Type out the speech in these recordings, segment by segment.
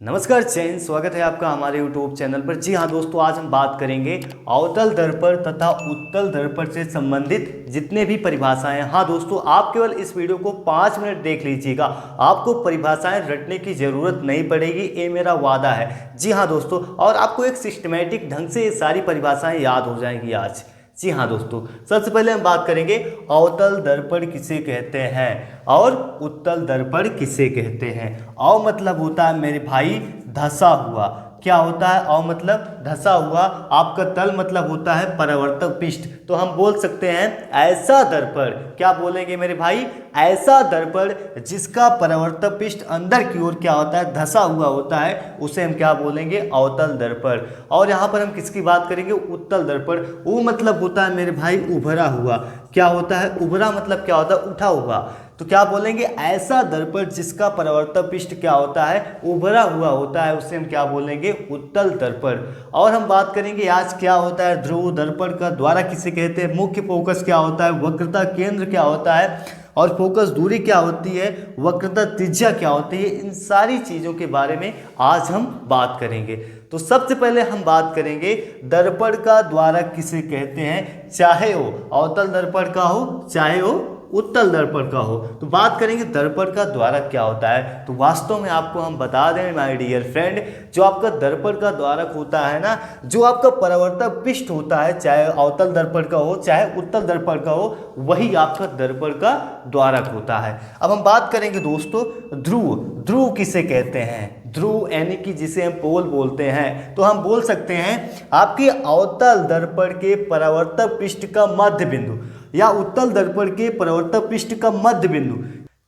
नमस्कार जैन, स्वागत है आपका हमारे YouTube चैनल पर। जी हाँ दोस्तों, आज हम बात करेंगे अवतल दर्पण तथा उत्तल दर्पण से संबंधित जितने भी परिभाषाएं हैं। हाँ दोस्तों, आप केवल इस वीडियो को 5 मिनट देख लीजिएगा, आपको परिभाषाएं रटने की ज़रूरत नहीं पड़ेगी, ये मेरा वादा है। जी हाँ दोस्तों, और आपको एक सिस्टमेटिक ढंग से ये सारी परिभाषाएँ याद हो जाएंगी आज। जी हाँ दोस्तों, सबसे पहले हम बात करेंगे अवतल दर्पण किसे कहते हैं और उत्तल दर्पण किसे कहते हैं। अव मतलब होता है मेरे भाई धंसा हुआ। क्या होता है अव मतलब? धंसा हुआ। आपका तल मतलब होता है परावर्तक पृष्ठ। तो हम बोल सकते हैं ऐसा दर्पण। क्या बोलेंगे मेरे भाई? ऐसा दर्पण जिसका परावर्तक पृष्ठ अंदर की ओर क्या होता है, धंसा हुआ होता है, उसे हम क्या बोलेंगे? अवतल दर्पण। और यहाँ पर हम किसकी बात करेंगे? उत्तल दर्पण। वो मतलब होता है मेरे भाई उभरा हुआ। क्या होता है? उभरा मतलब क्या होता है? उठा हुआ। तो क्या बोलेंगे? ऐसा दर्पण जिसका परावर्तक पृष्ठ क्या होता है, उभरा हुआ होता है, उसे हम क्या बोलेंगे? उत्तल दर्पण। और हम बात करेंगे आज क्या होता है ध्रुव दर्पण का द्वारा किसे कहते हैं, मुख्य फोकस क्या होता है, वक्रता केंद्र क्या होता है, और फोकस दूरी क्या होती है, वक्रता त्रिज्या क्या होती है, इन सारी चीज़ों के बारे में आज हम बात करेंगे। तो सबसे पहले हम बात करेंगे दर्पण का द्वारा किसे कहते हैं, चाहे वो अवतल दर्पण का हो चाहे वो उत्तल दर्पण का हो। तो बात करेंगे दर्पण का द्वारक क्या होता है। तो वास्तव में आपको हम बता दें माय डियर फ्रेंड, जो आपका दर्पण का द्वारक होता है ना, जो आपका परावर्तक पृष्ठ होता है, चाहे अवतल दर्पण का हो चाहे उत्तल दर्पण का हो, वही आपका दर्पण का द्वारक होता है। अब हम बात करेंगे दोस्तों ध्रुव। ध्रुव किसे कहते हैं? ध्रुव यानी कि जिसे हम पोल बोलते हैं। तो हम बोल सकते हैं आपके अवतल दर्पण के परावर्तक पृष्ठ का मध्य बिंदु या उत्तल दर्पण के परावर्तक पृष्ठ का मध्य बिंदु।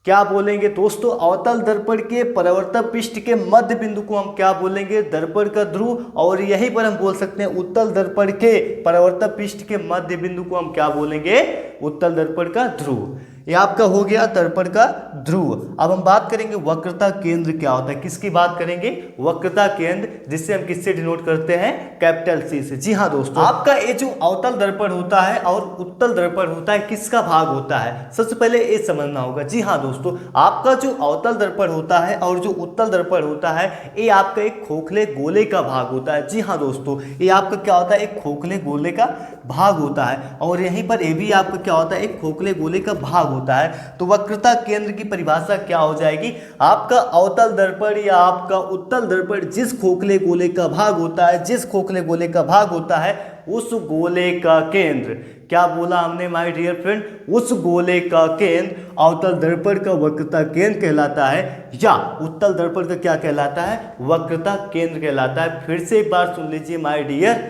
क्या बोलेंगे दोस्तों? अवतल दर्पण के परावर्तक पृष्ठ के मध्य बिंदु को हम क्या बोलेंगे? दर्पण का ध्रुव। और यहीं पर हम बोल सकते हैं उत्तल दर्पण के परावर्तक पृष्ठ के मध्य बिंदु को हम क्या बोलेंगे? उत्तल दर्पण का ध्रुव। ये आपका हो गया दर्पण का ध्रुव। अब हम बात करेंगे वक्रता केंद्र क्या होता है। किसकी बात करेंगे? वक्रता केंद्र, जिससे हम किससे डिनोट करते हैं? कैपिटल सी से। जी हाँ दोस्तों, आपका ये जो अवतल दर्पण होता है और उत्तल दर्पण होता है, किसका भाग होता है? सबसे पहले ये समझना होगा। जी हाँ दोस्तों, आपका जो अवतल दर्पण होता है और जो उत्तल दर्पण होता है, ये आपका एक खोखले गोले का भाग होता है। जी हाँ दोस्तों, ये आपका क्या होता है? एक खोखले गोले का भाग होता है। और यहीं पर ये भी आपका क्या होता है? एक खोखले गोले का भाग होता है। तो वक्रता केंद्र की परिभाषा क्या हो जाएगी? आपका अवतल दर्पण या आपका उत्तल दर्पण जिस खोखले गोले का भाग होता है, जिस खोखले गोले का भाग होता है, उस गोले का केंद्र। क्या बोला हमने माय डियर फ्रेंड? उस गोले का केंद्र अवतल दर्पण का वक्रता केंद्र कहलाता है, या उत्तल दर्पण का क्या कहलाता है? वक्रता केंद्र कहलाता है। फिर से एक बार सुन लीजिए माय डियर,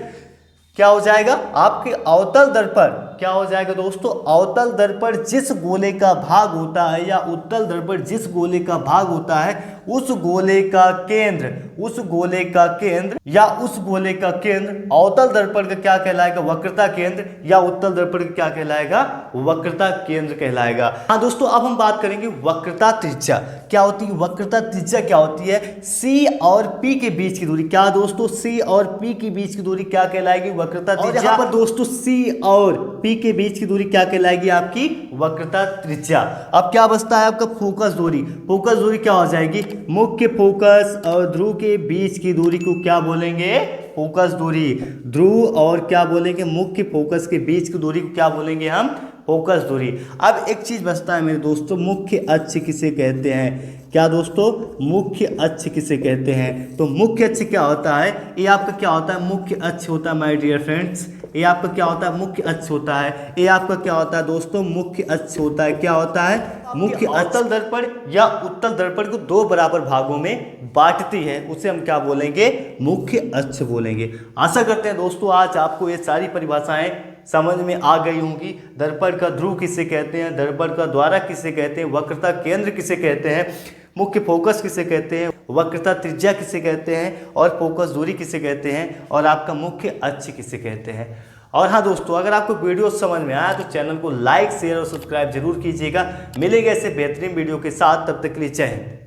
क्या हो जाएगा? आपके अवतल दर्पण क्या हो जाएगा दोस्तों? अवतल दर्पण जिस गोले का भाग होता है या उत्तल दर्पण जिस गोले का भाग होता है, उस गोले का केंद्र, उस गोले का केंद्र या उस गोले का केंद्र अवतल दर्पण का क्या कहलाएगा? वक्रता केंद्र। या उत्तल दर्पण का क्या कहलाएगा? वक्रता केंद्र कहलाएगा। हाँ दोस्तों, अब हम बात करेंगे वक्रता त्रिज्या क्या होती है। वक्रता त्रिज्या क्या होती है? सी और पी के बीच की दूरी। क्या दोस्तों? सी और पी के बीच की दूरी क्या कहलाएगी? वक्रता त्रिज्या। यहाँ पर दोस्तों सी और पी के बीच की दूरी क्या कहलाएगी? आपकी वक्रता त्रिज्या। अब क्या बचता है आपका? फोकस दूरी। फोकस दूरी क्या हो जाएगी? मुख्य फोकस और ध्रुव के बीच की दूरी को क्या बोलेंगे? फोकस दूरी। ध्रुव और क्या बोलेंगे? मुख्य फोकस के बीच की दूरी को क्या बोलेंगे हम? फोकस दूरी। अब एक चीज बचता है मेरे दोस्तों, मुख्य अक्ष किसे कहते हैं? क्या दोस्तों? मुख्य अक्ष किसे कहते हैं? तो मुख्य अक्ष क्या होता है? ये आपका क्या होता है? मुख्य अक्ष होता है माय डियर फ्रेंड्स। ये आपका क्या होता है? मुख्य अक्ष होता है। ये आपका क्या होता है दोस्तों? मुख्य अक्ष होता है। क्या होता है? मुख्य अवतल दर्पण या उत्तल दर्पण को दो बराबर भागों में बांटती है, उसे हम क्या बोलेंगे? मुख्य अक्ष बोलेंगे। आशा करते हैं दोस्तों आज आपको ये सारी परिभाषाएं समझ में आ गई होंगी। दर्पण का ध्रुव किसे कहते हैं, दर्पण का द्वारक किसे कहते हैं, वक्रता केंद्र किसे कहते हैं, मुख्य फोकस किसे कहते हैं, वक्रता त्रिज्या किसे कहते हैं, और फोकस दूरी किसे कहते हैं, और आपका मुख्य अक्ष किसे कहते हैं। और हाँ दोस्तों, अगर आपको वीडियो समझ में आया तो चैनल को लाइक शेयर और सब्सक्राइब जरूर कीजिएगा। मिलेंगे ऐसे बेहतरीन वीडियो के साथ, तब तक के लिए जय हिंद।